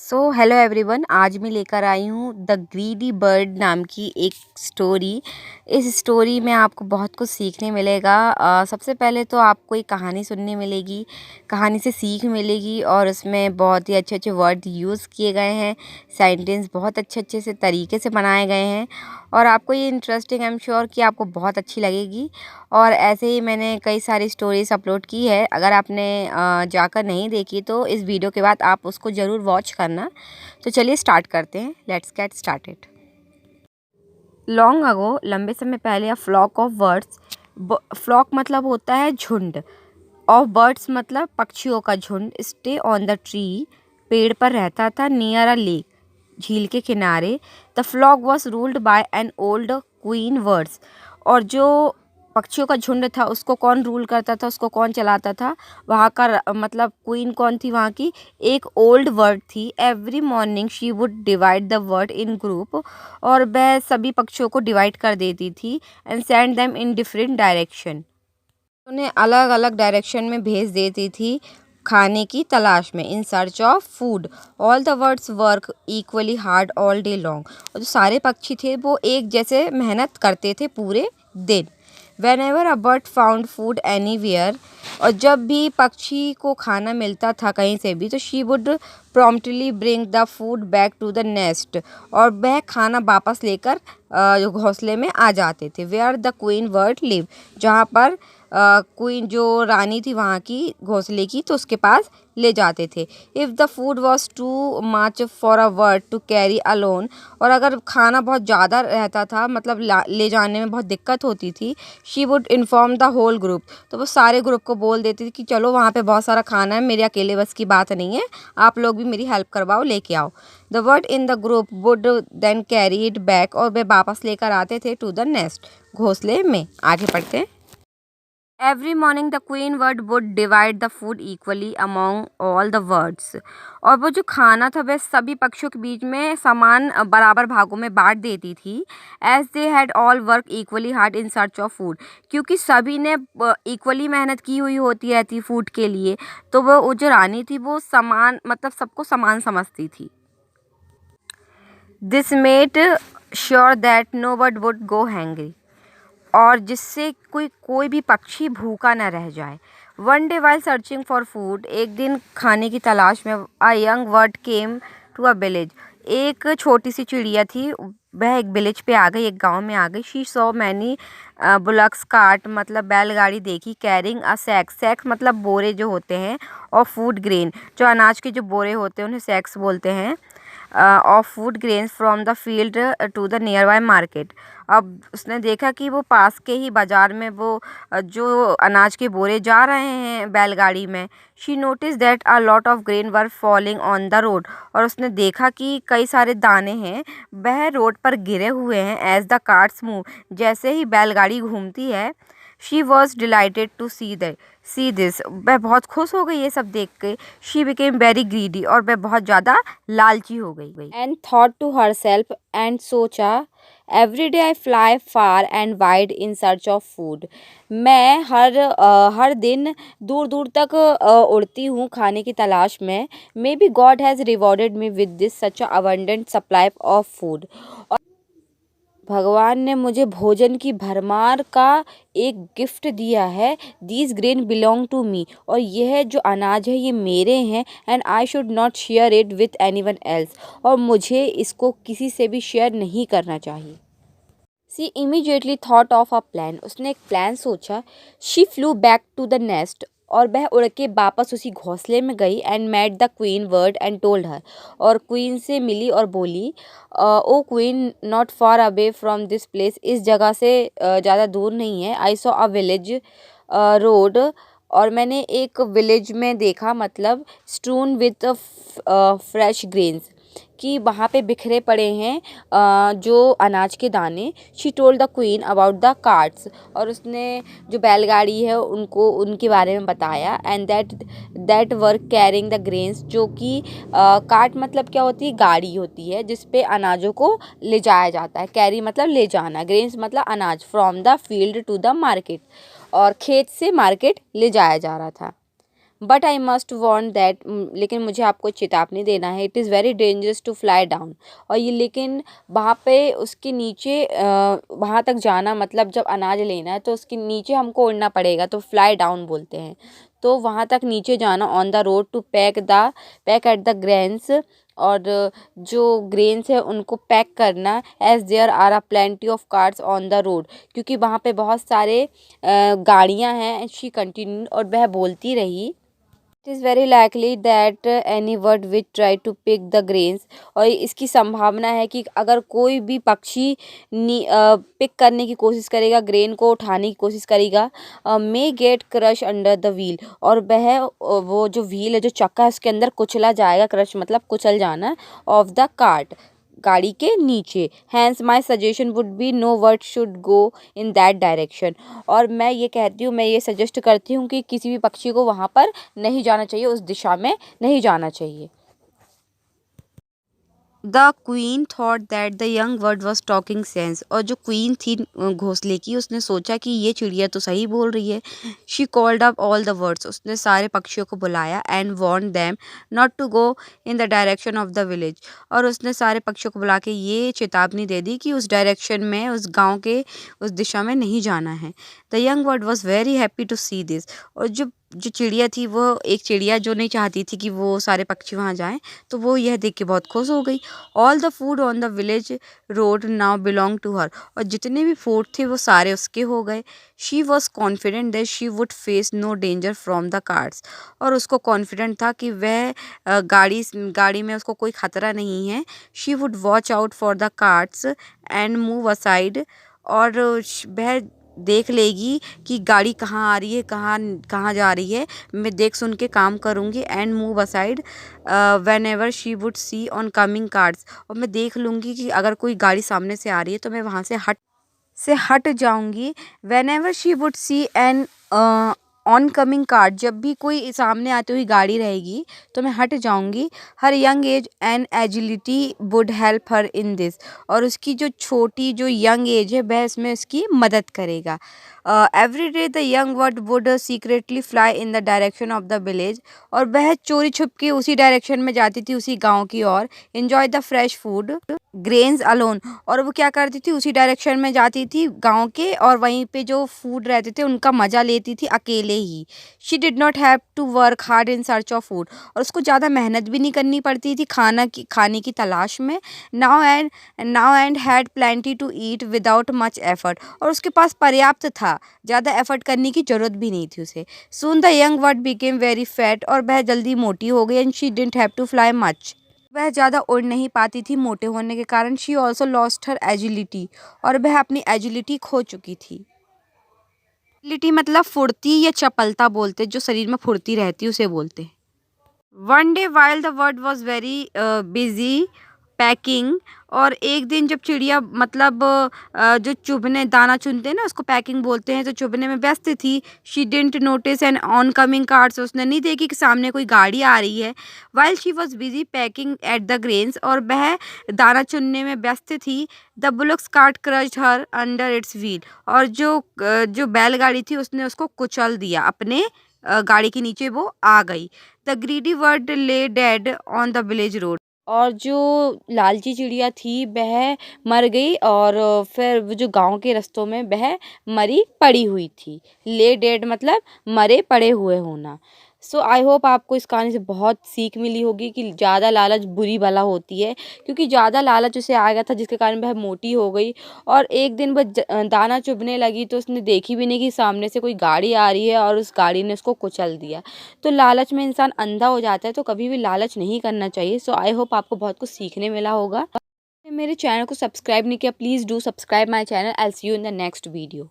So hello everyone, आज मैं लेकर आई हूँ द ग्रीडी बर्ड नाम की एक स्टोरी। इस स्टोरी में आपको बहुत कुछ सीखने मिलेगा। सबसे पहले तो आपको एक कहानी सुनने मिलेगी, कहानी से सीख मिलेगी और उसमें बहुत ही अच्छे अच्छे वर्ड यूज़ किए गए हैं, सेंटेंस बहुत अच्छे अच्छे से तरीके से बनाए गए हैं और आपको ये इंटरेस्टिंग, आई एम श्योर कि आपको बहुत अच्छी लगेगी। और ऐसे ही मैंने कई सारी स्टोरीज अपलोड की है, अगर आपने जाकर नहीं देखी तो इस वीडियो के बाद आप उसको ज़रूर वॉच करना। तो चलिए स्टार्ट करते हैं, let's get started. Long ago, लंबे समय पहले, a flock of birds, flock मतलब होता है झुंड, ऑफ बर्ड्स मतलब पक्षियों का झुंड, स्टे ऑन द ट्री, पेड़ पर रहता था, नियर अ लेक, झील के किनारे, the flock was ruled by an old queen birds. और जो पक्षियों का झुंड था उसको कौन रूल करता था, उसको कौन चलाता था, वहाँ का मतलब क्वीन कौन थी वहाँ की, एक ओल्ड वर्ड थी। Every morning she would divide the word in group, और वह सभी पक्षियों को डिवाइड कर देती थी, and send them in different direction, उन्हें अलग अलग डायरेक्शन में भेज देती थी खाने की तलाश में, इन search of food. All the birds work equally hard all day long, और जो सारे पक्षी थे वो एक जैसे मेहनत करते थे पूरे दिन। When ever a bird found food anywhere, और जब भी पक्षी को खाना मिलता था कहीं से भी, तो she would promptly bring the food back to the nest, और वह खाना वापस लेकर घोंसले में आ जाते थे। Where the queen bird live, जहाँ पर क्वीन जो रानी थी वहाँ की घोंसले की, तो उसके पास ले जाते थे। If the food was too much for a bird to carry alone, और अगर खाना बहुत ज़्यादा रहता था, मतलब ले जाने में बहुत दिक्कत होती थी, she would inform the whole group, तो वो सारे ग्रुप को बोल देती थी कि चलो वहाँ पे बहुत सारा खाना है, मेरे अकेले बस की बात नहीं है, आप लोग भी मेरी हेल्प करवाओ, लेके आओ। The bird in the group would then carry it back, और वे वापस लेकर आते थे टू द नेस्ट, घोंसले में। आगे पढ़ते हैं। Every morning the queen bird would divide the food equally among all the birds, और वो जो खाना था वह सभी पक्षियों के बीच में समान बराबर भागों में बांट देती थी। As they had all work equally hard in search of food, क्योंकि सभी ने इक्वली मेहनत की हुई होती रहती फूड के लिए, तो वो जो रानी थी वो समान, मतलब सबको समान समझती थी। This made sure that no bird would go hungry, और जिससे कोई भी पक्षी भूखा न रह जाए। One day while searching for food, एक दिन खाने की तलाश में, a young bird came to a village, एक छोटी सी चिड़िया थी, वह एक विलेज पे आ गई, एक गांव में आ गई। She saw many bullocks cart, मतलब बैलगाड़ी देखी, कैरिंग अ सैक, सैक मतलब बोरे जो होते हैं, और फूड ग्रेन, जो अनाज के जो बोरे होते हैं उन्हें सैक्स बोलते हैं, of food grains from the field to the nearby market. अब उसने देखा कि वो पास के ही बाज़ार में वो जो अनाज के बोरे जा रहे हैं बैलगाड़ी में। She notice that a lot of grain were falling on the road, और उसने देखा कि कई सारे दाने हैं वह रोड पर गिरे हुए हैं। एज द कार्ट्स मूव, जैसे ही बैलगाड़ी घूमती है, she was delighted to see this, वह बहुत खुश हो गई ये सब देख के। शी बिकेम वेरी ग्रीडी, और वह बहुत ज़्यादा लालची हो गई। And thought to herself, and सोचा, every day I fly far and wide in search of food, मैं हर दिन दूर दूर तक उड़ती हूँ खाने की तलाश में। May be God has rewarded me with this such abundant supply of food, भगवान ने मुझे भोजन की भरमार का एक गिफ्ट दिया है। These grain belong to me, और यह जो अनाज है ये मेरे हैं। And I should not share it with anyone else, और मुझे इसको किसी से भी शेयर नहीं करना चाहिए। She immediately thought of a plan, उसने एक प्लान सोचा। She flew back to the nest, और वह उड़ के वापस उसी घोंसले में गई। And met the queen bird and told her, और क्वीन से मिली और बोली, O queen, not far away from this place, इस जगह से ज़्यादा दूर नहीं है। I saw a village road, और मैंने एक विलेज में देखा, मतलब स्ट्रून विथ फ्रेश ग्रेन्स, कि वहाँ पे बिखरे पड़े हैं जो अनाज के दाने। She told the queen about the carts, और उसने जो बैलगाड़ी है उनको उनके बारे में बताया। And that were carrying the grains, जो कि कार्ट मतलब क्या होती है, गाड़ी होती है जिस पे अनाजों को ले जाया जाता है। कैरी मतलब ले जाना, ग्रेन्स मतलब अनाज, from the field to the market, और खेत से मार्केट ले जाया जा रहा था। But I must warn that, लेकिन मुझे आपको चेतावनी देना है, it is very dangerous to fly down. और ये लेकिन वहाँ पे उसके नीचे वहाँ तक जाना मतलब जब अनाज लेना है तो उसके नीचे हमको उड़ना पड़ेगा, तो फ्लाई डाउन बोलते हैं। तो वहाँ तक नीचे जाना on the road to peck at the grains, और जो ग्रेन्स है उनको पैक करना, as there are a plenty of cars on the road, क्योंकि वहाँ पे बहुत सारे गाड़ियाँ हैं। शी कंटिन्यू, और वह बोलती रही, it is very likely that any bird which try to pick the grains, और इसकी संभावना है कि अगर कोई भी पक्षी पिक करने की कोशिश करेगा, ग्रेन को उठाने की कोशिश करेगा, मे gate crush under the wheel, और वह वो जो व्हील है, जो चक्का है, उसके अंदर कुचला जाएगा। क्रश मतलब कुचल जाना, ऑफ द कार्ट, गाड़ी के नीचे। Hence my suggestion would be no bird should go in that direction, और मैं ये कहती हूँ, मैं ये सजेस्ट करती हूँ कि किसी भी पक्षी को वहाँ पर नहीं जाना चाहिए, उस दिशा में नहीं जाना चाहिए। The queen thought that the young bird was talking sense, और जो क्वीन थी घोंसले की, उसने सोचा कि ये चिड़िया तो सही बोल रही है। She called up all the birds, उसने सारे पक्षियों को बुलाया, and warn them not to go in the direction of the village, और उसने सारे पक्षियों को बुला के ये चेतावनी दे दी कि उस डायरेक्शन में, उस गाँव के उस दिशा में नहीं जाना है। The young bird was very happy to see this, और जो चिड़िया थी, वो एक चिड़िया जो नहीं चाहती थी कि वो सारे पक्षी वहाँ जाएं, तो वो यह देख के बहुत खुश हो गई। All the food on the village road now belong to her, और जितने भी फूड थे वो सारे उसके हो गए। She was confident that she would face no danger from the cars, और उसको कॉन्फिडेंट था कि वह गाड़ी में उसको कोई खतरा नहीं है। She would watch out for the cards and move aside, और वह देख लेगी कि गाड़ी कहाँ आ रही है, कहाँ कहाँ जा रही है। मैं देख सुन के काम करूँगी। And move aside when ever she would C on coming cars, और मैं देख लूँगी कि अगर कोई गाड़ी सामने से आ रही है तो मैं वहाँ से हट जाऊँगी। Whenever she would see an oncoming car, जब भी कोई सामने आती हुई गाड़ी रहेगी तो मैं हट जाऊँगी। Her young age and agility would help her in this, और उसकी जो छोटी जो यंग एज है वह इसमें उसकी मदद करेगा। Every day the young bird would secretly fly in the direction of the village, और वह चोरी छुप के उसी डायरेक्शन में जाती थी, उसी गांव की ओर। Enjoy the fresh food grains alone, और वो क्या करती थी, उसी डायरेक्शन में जाती थी गांव के, और वहीं पे जो फूड रहते थे उनका मज़ा लेती थी अकेले ही। She did not have to work hard in search of food, और उसको ज़्यादा मेहनत भी नहीं करनी पड़ती थी खाने की तलाश में। Now and had plenty to eat without much effort, और उसके पास पर्याप्त था, ज़्यादा एफर्ट करने की ज़रूरत भी नहीं थी उसे। Soon the young bird became very fat, और वह जल्दी मोटी हो गई। And she didn't have to fly much, वह ज़्यादा उड़ नहीं पाती थी मोटे होने के कारण। She also lost her agility, और वह अपनी एजिलिटी खो चुकी थी। एजिलिटी मतलब फुर्ती या चपलता बोलते, जो शरीर में फुर्ती रहती उसे बोलते। One day while the bird was very busy packing, और एक दिन जब चिड़िया मतलब जो चुभने दाना चुनते हैं ना, उसको पैकिंग बोलते हैं, तो चुभने में व्यस्त थी। She didn't notice an oncoming cars, उसने नहीं देखी कि सामने कोई गाड़ी आ रही है। While she was busy packing eight the grains, और वह दाना चुनने में व्यस्त थी। The bullocks cart crushed her under its wheel, और जो बैलगाड़ी थी उसने उसको कुचल दिया, अपने गाड़ी के नीचे वो आ गई। द ग्रीडी बर्ड ले dead on the village road, और जो लालची चिड़िया थी वह मर गई, और फिर वो जो गांव के रास्तों में वह मरी पड़ी हुई थी। ले डेड मतलब मरे पड़े हुए होना। सो आई होप आपको इस कहानी से बहुत सीख मिली होगी कि ज़्यादा लालच बुरी बला होती है, क्योंकि ज़्यादा लालच उसे आ गया था जिसके कारण वह मोटी हो गई। और एक दिन वह दाना चुभने लगी तो उसने देखी भी नहीं कि सामने से कोई गाड़ी आ रही है, और उस गाड़ी ने उसको कुचल दिया। तो लालच में इंसान अंधा हो जाता है, तो कभी भी लालच नहीं करना चाहिए। सो आई होप आपको बहुत कुछ सीखने मिला होगा। मेरे चैनल को सब्सक्राइब नहीं किया, please do subscribe my channel. I see you in the next video.